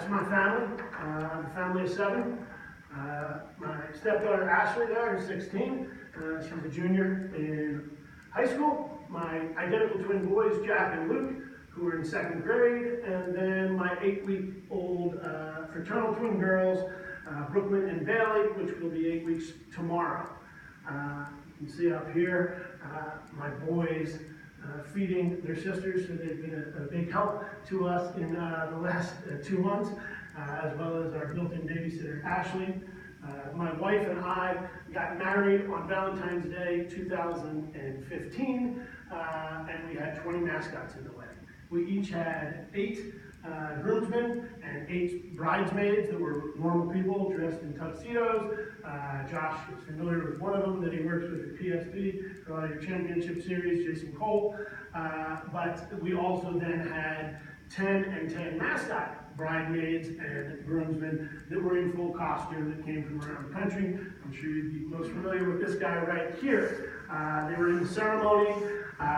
that's my family. I'm a family of 7. My stepdaughter Ashley there is 16. She's a junior in high school. My identical twin boys, Jack and Luke, who are in 2nd grade. And then my 8-week-old fraternal twin girls, Brooklyn and Bailey, which will be 8 weeks tomorrow. You can see up here my boys feeding their sisters, so they've been a big help to us in the last 2 months, as well as our built-in babysitter, Ashley. My wife and I got married on Valentine's Day 2015, and we had 20 mascots in the wedding. We each had 8 groomsmen and 8 bridesmaids that were normal people dressed in tuxedos. Josh is familiar with one of them that he works with at PSB for a lot of your championship series, Jason Cole. But we also then had 10 and 10 mascot bridesmaids and groomsmen that were in full costume that came from around the country. I'm sure you'd be most familiar with this guy right here. They were in the ceremony.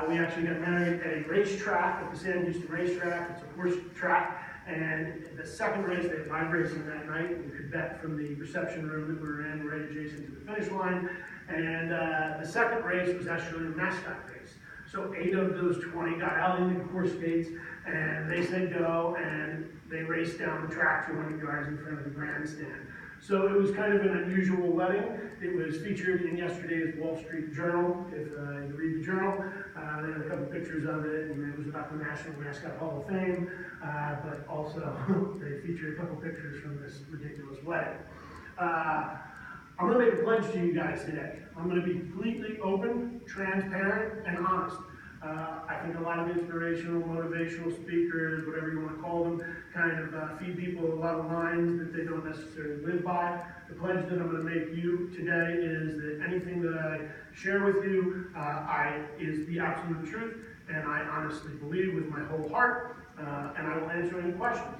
We actually got married at a racetrack, at the San Houston racetrack. It's a horse track. And the second race, they had live racing that night. You could bet from the reception room that we were in, right adjacent to the finish line. And the second race was actually a mascot race. So 8 of those 20 got out into the course gates, and they said go, and they raced down the track 200 yards in front of the grandstand. So it was kind of an unusual wedding. It was featured in yesterday's Wall Street Journal. If you read the journal, they had a couple pictures of it, and it was about the National Mascot Hall of Fame, but also they featured a couple pictures from this ridiculous wedding. I'm going to make a pledge to you guys today. I'm going to be completely open, transparent, and honest. I think a lot of inspirational, motivational speakers, whatever you want to call them, kind of feed people a lot of lines that they don't necessarily live by. The pledge that I'm going to make you today is that anything that I share with you is the absolute truth, and I honestly believe with my whole heart, and I will answer any questions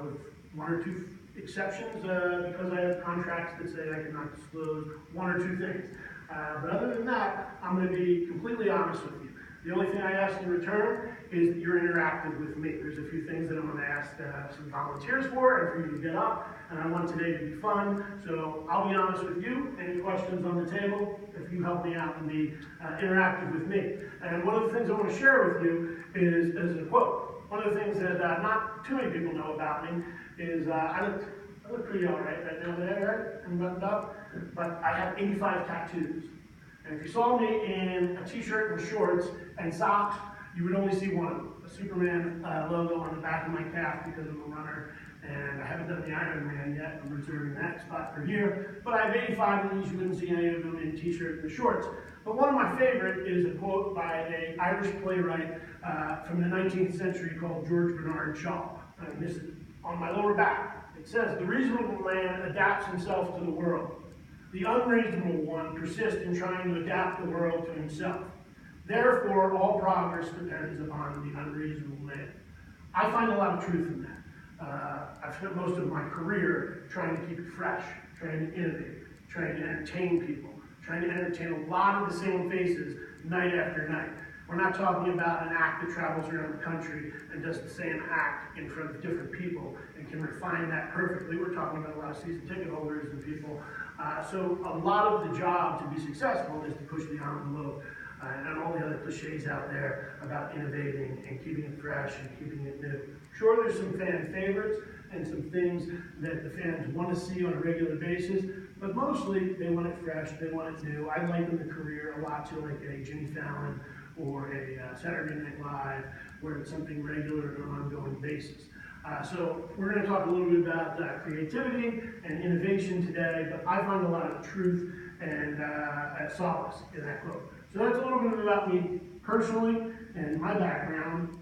with 1 or 2 exceptions because I have contracts that say I cannot disclose 1 or 2 things. But other than that, I'm going to be completely honest with you. The only thing I ask in return is that you're interactive with me. There's a few things that I'm going to ask some volunteers for and for you to get up, and I want today to be fun. So I'll be honest with you. Any questions on the table, if you help me out and be interactive with me. And one of the things I want to share with you is a quote. One of the things that not too many people know about me is I look pretty all right now there, right? And buttoned up, but I have 85 tattoos. And if you saw me in a t-shirt and shorts and socks, you would only see one, a Superman logo on the back of my calf because I'm a runner, and I haven't done the Iron Man yet. I'm reserving that spot for here. But I have 85 of these. You wouldn't see any of them in t-shirt and shorts. But one of my favorite is a quote by an Irish playwright from the 19th century called George Bernard Shaw. And this is on my lower back. It says, "The reasonable man adapts himself to the world. The unreasonable one persists in trying to adapt the world to himself. Therefore, all progress depends upon the unreasonable man." I find a lot of truth in that. I've spent most of my career trying to keep it fresh, trying to innovate, trying to entertain people, trying to entertain a lot of the same faces night after night. We're not talking about an act that travels around the country and does the same act in front of different people and can refine that perfectly. We're talking about a lot of season ticket holders and people. So a lot of the job to be successful is to push the envelope and all the other cliches out there about innovating and keeping it fresh and keeping it new. Sure, there's some fan favorites and some things that the fans want to see on a regular basis, but mostly they want it fresh, they want it new. I liken the career a lot to like a Jimmy Fallon or a Saturday Night Live, where it's something regular on an ongoing basis. So we're going to talk a little bit about creativity and innovation today, but I find a lot of truth and solace in that quote. So that's a little bit about me personally and my background.